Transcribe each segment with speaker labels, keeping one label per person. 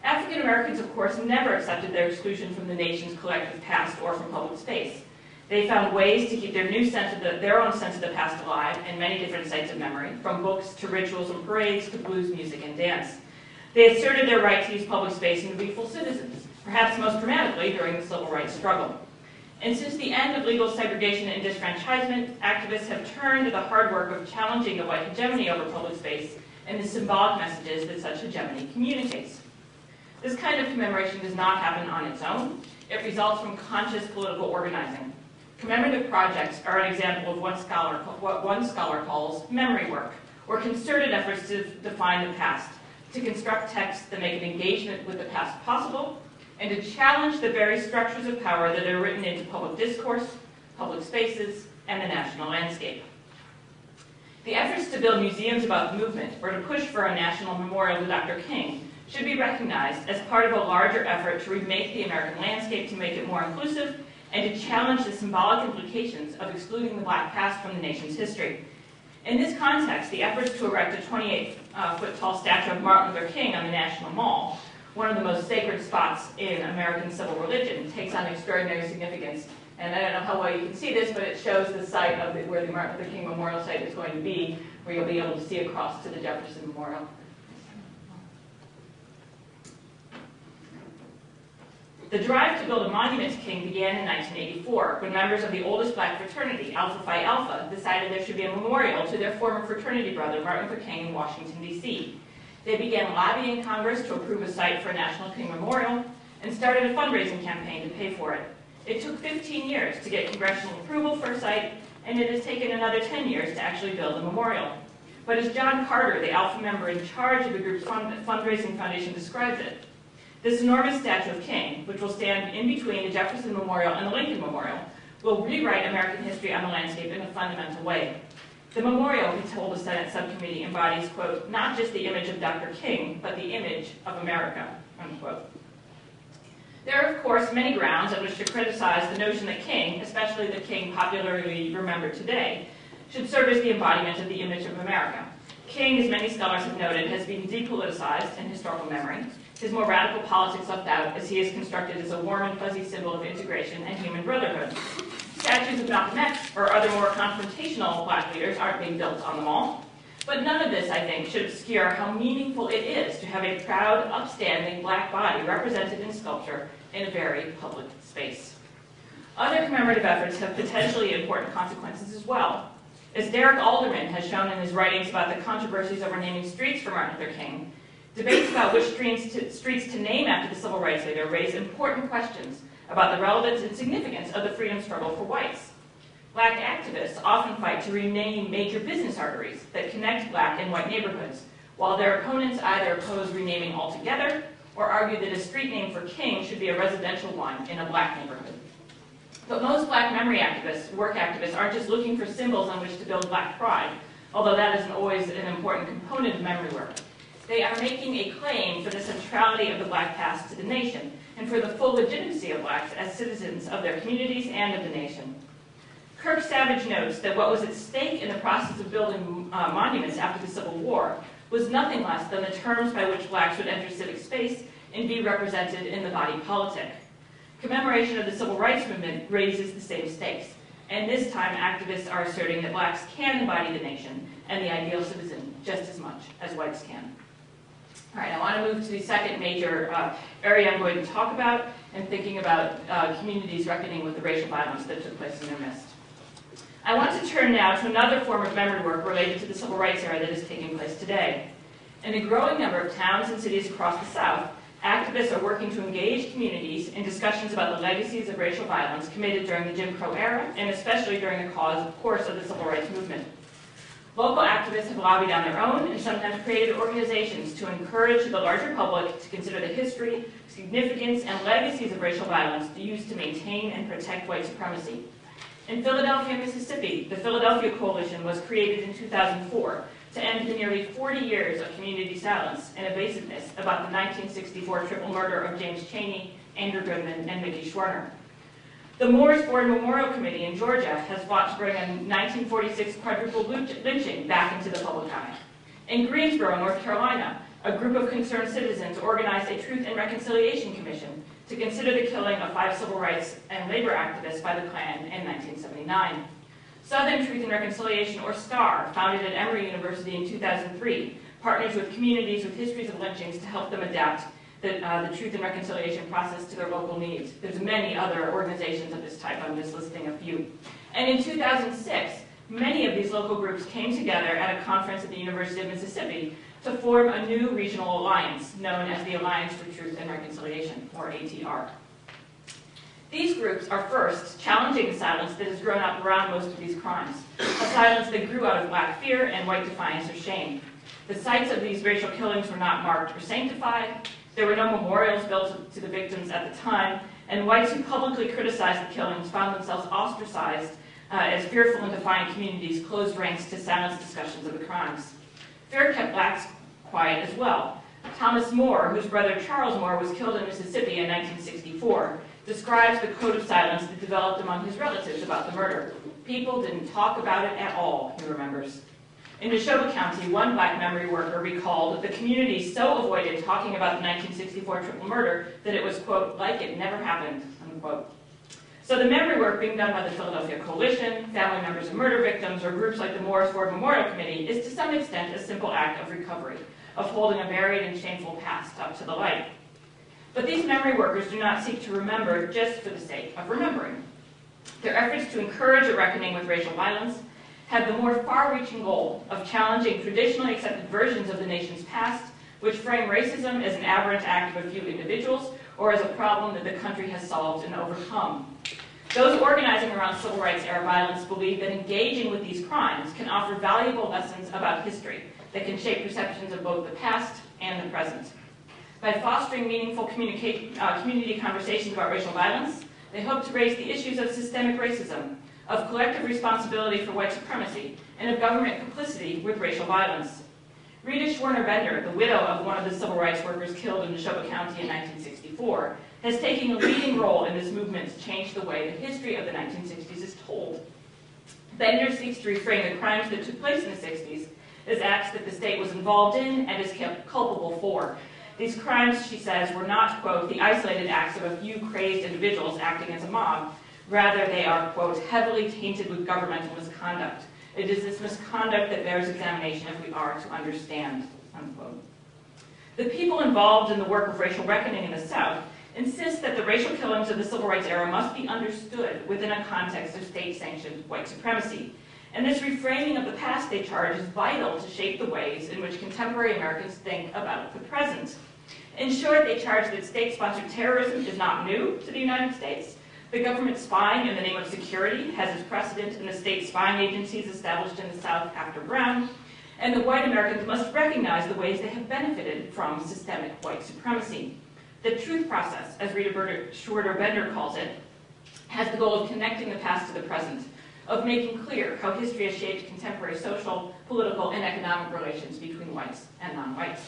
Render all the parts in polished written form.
Speaker 1: African Americans, of course, never accepted their exclusion from the nation's collective past or from public space. They found ways to keep their own sense of the past alive in many different sites of memory, from books to rituals and parades to blues music and dance. They asserted their right to use public space and to be full citizens, perhaps most dramatically during the civil rights struggle. And since the end of legal segregation and disfranchisement, activists have turned to the hard work of challenging the white hegemony over public space and the symbolic messages that such hegemony communicates. This kind of commemoration does not happen on its own. It results from conscious political organizing. Commemorative projects are an example of what one scholar calls memory work, or concerted efforts to define the past, to construct texts that make an engagement with the past possible, and to challenge the very structures of power that are written into public discourse, public spaces, and the national landscape. The efforts to build museums about the movement, or to push for a national memorial to Dr. King, should be recognized as part of a larger effort to remake the American landscape to make it more inclusive and to challenge the symbolic implications of excluding the black past from the nation's history. In this context, the efforts to erect a 28-foot-tall statue of Martin Luther King on the National Mall, one of the most sacred spots in American civil religion, takes on extraordinary significance. And I don't know how well you can see this, but it shows the site of where the Martin Luther King Memorial site is going to be, where you'll be able to see across to the Jefferson Memorial. The drive to build a monument to King began in 1984, when members of the oldest black fraternity, Alpha Phi Alpha, decided there should be a memorial to their former fraternity brother, Martin Luther King, in Washington, D.C. They began lobbying Congress to approve a site for a National King Memorial and started a fundraising campaign to pay for it. It took 15 years to get congressional approval for a site, and it has taken another 10 years to actually build a memorial. But as John Carter, the Alpha member in charge of the group's fundraising foundation, described it, this enormous statue of King, which will stand in between the Jefferson Memorial and the Lincoln Memorial, will rewrite American history on the landscape in a fundamental way. The memorial, he told the Senate subcommittee, embodies, quote, not just the image of Dr. King, but the image of America, unquote. There are, of course, many grounds on which to criticize the notion that King, especially the King popularly remembered today, should serve as the embodiment of the image of America. King, as many scholars have noted, has been depoliticized in historical memory. His more radical politics left out, as he is constructed as a warm and fuzzy symbol of integration and human brotherhood. Statues of Malcolm X or other more confrontational black leaders aren't being built on the mall. But none of this, I think, should obscure how meaningful it is to have a proud, upstanding black body represented in sculpture in a very public space. Other commemorative efforts have potentially important consequences as well. As Derek Alderman has shown in his writings about the controversies over naming streets for Martin Luther King, debates about which streets to name after the civil rights leader raise important questions about the relevance and significance of the freedom struggle for whites. Black activists often fight to rename major business arteries that connect black and white neighborhoods, while their opponents either oppose renaming altogether or argue that a street name for King should be a residential one in a black neighborhood. But most black memory activists, work activists, aren't just looking for symbols on which to build black pride, although that isn't always an important component of memory work. They are making a claim for the centrality of the black past to the nation, and for the full legitimacy of blacks as citizens of their communities and of the nation. Kirk Savage notes that what was at stake in the process of building monuments after the Civil War was nothing less than the terms by which blacks would enter civic space and be represented in the body politic. Commemoration of the Civil Rights Movement raises the same stakes, and this time activists are asserting that blacks can embody the nation and the ideal citizen just as much as whites can. All right, I want to move to the second major area I'm going to talk about, and thinking about communities reckoning with the racial violence that took place in their midst. I want to turn now to another form of memory work related to the civil rights era that is taking place today. In a growing number of towns and cities across the South, activists are working to engage communities in discussions about the legacies of racial violence committed during the Jim Crow era, and especially during the course of the civil rights movement. Local activists have lobbied on their own and sometimes created organizations to encourage the larger public to consider the history, significance, and legacies of racial violence used to maintain and protect white supremacy. In Philadelphia, Mississippi, the Philadelphia Coalition was created in 2004 to end the nearly 40 years of community silence and evasiveness about the 1964 triple murder of James Chaney, Andrew Goodman, and Mickey Schwerner. The Mooresborn Memorial Committee in Georgia has fought to bring a 1946 quadruple lynching back into the public eye. In Greensboro, North Carolina, a group of concerned citizens organized a Truth and Reconciliation Commission to consider the killing of 5 civil rights and labor activists by the Klan in 1979. Southern Truth and Reconciliation, or STAR, founded at Emory University in 2003, partners with communities with histories of lynchings to help them adapt the Truth and Reconciliation process to their local needs. There's many other organizations of this type, I'm just listing a few. And in 2006, many of these local groups came together at a conference at the University of Mississippi to form a new regional alliance known as the Alliance for Truth and Reconciliation, or ATR. These groups are first challenging the silence that has grown up around most of these crimes, a silence that grew out of black fear and white defiance or shame. The sites of these racial killings were not marked or sanctified. There were no memorials built to the victims at the time, and whites who publicly criticized the killings found themselves ostracized as fearful and defiant communities closed ranks to silence discussions of the crimes. Fear kept blacks quiet as well. Thomas More, whose brother Charles More was killed in Mississippi in 1964, describes the code of silence that developed among his relatives about the murder. People didn't talk about it at all, he remembers. In Neshoba County, one black memory worker recalled that the community so avoided talking about the 1964 triple murder that it was, quote, like it never happened, unquote. So the memory work being done by the Philadelphia Coalition, family members of murder victims, or groups like the Morris Ford Memorial Committee is to some extent a simple act of recovery, of holding a buried and shameful past up to the light. But these memory workers do not seek to remember just for the sake of remembering. Their efforts to encourage a reckoning with racial violence have the more far-reaching goal of challenging traditionally accepted versions of the nation's past, which frame racism as an aberrant act of a few individuals or as a problem that the country has solved and overcome. Those organizing around civil rights era violence believe that engaging with these crimes can offer valuable lessons about history that can shape perceptions of both the past and the present. By fostering meaningful community conversations about racial violence, they hope to raise the issues of systemic racism, of collective responsibility for white supremacy, and of government complicity with racial violence. Rita Schwerner-Bender, the widow of one of the civil rights workers killed in Neshoba County in 1964, has taken a leading role in this movement to change the way the history of the 1960s is told. Bender seeks to reframe the crimes that took place in the 60s as acts that the state was involved in and is kept culpable for. These crimes, she says, were not, quote, the isolated acts of a few crazed individuals acting as a mob. Rather, they are, quote, heavily tainted with governmental misconduct. It is this misconduct that bears examination if we are to understand, unquote. The people involved in the work of racial reckoning in the South insist that the racial killings of the civil rights era must be understood within a context of state-sanctioned white supremacy. And this reframing of the past, they charge, is vital to shape the ways in which contemporary Americans think about the present. In short, they charge that state-sponsored terrorism is not new to the United States. The government spying in the name of security has its precedent in the state spying agencies established in the South after Brown, and that white Americans must recognize the ways they have benefited from systemic white supremacy. The truth process, as Rita Schwerner-Bender calls it, has the goal of connecting the past to the present, of making clear how history has shaped contemporary social, political, and economic relations between whites and non-whites.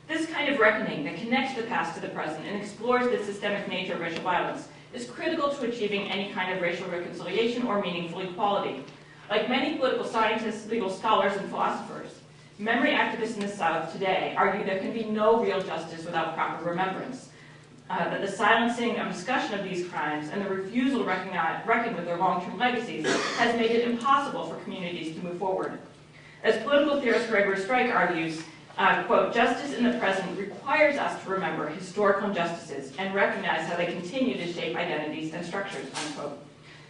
Speaker 1: This kind of reckoning that connects the past to the present and explores the systemic nature of racial violence is critical to achieving any kind of racial reconciliation or meaningful equality. Like many political scientists, legal scholars, and philosophers, memory activists in the South today argue there can be no real justice without proper remembrance, that the silencing of discussion of these crimes and the refusal to reckon with their long-term legacies has made it impossible for communities to move forward. As political theorist Gregory Strike argues, quote, justice in the present requires us to remember historical injustices and recognize how they continue to shape identities and structures, unquote.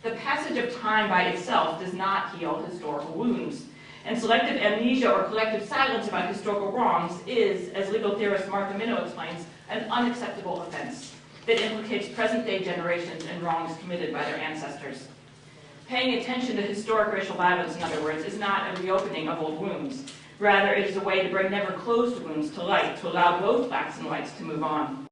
Speaker 1: The passage of time by itself does not heal historical wounds, and selective amnesia or collective silence about historical wrongs is, as legal theorist Martha Minow explains, an unacceptable offense that implicates present-day generations and wrongs committed by their ancestors. Paying attention to historic racial violence, in other words, is not a reopening of old wounds. Rather, it is a way to bring never-closed wounds to light, to allow both blacks and whites to move on.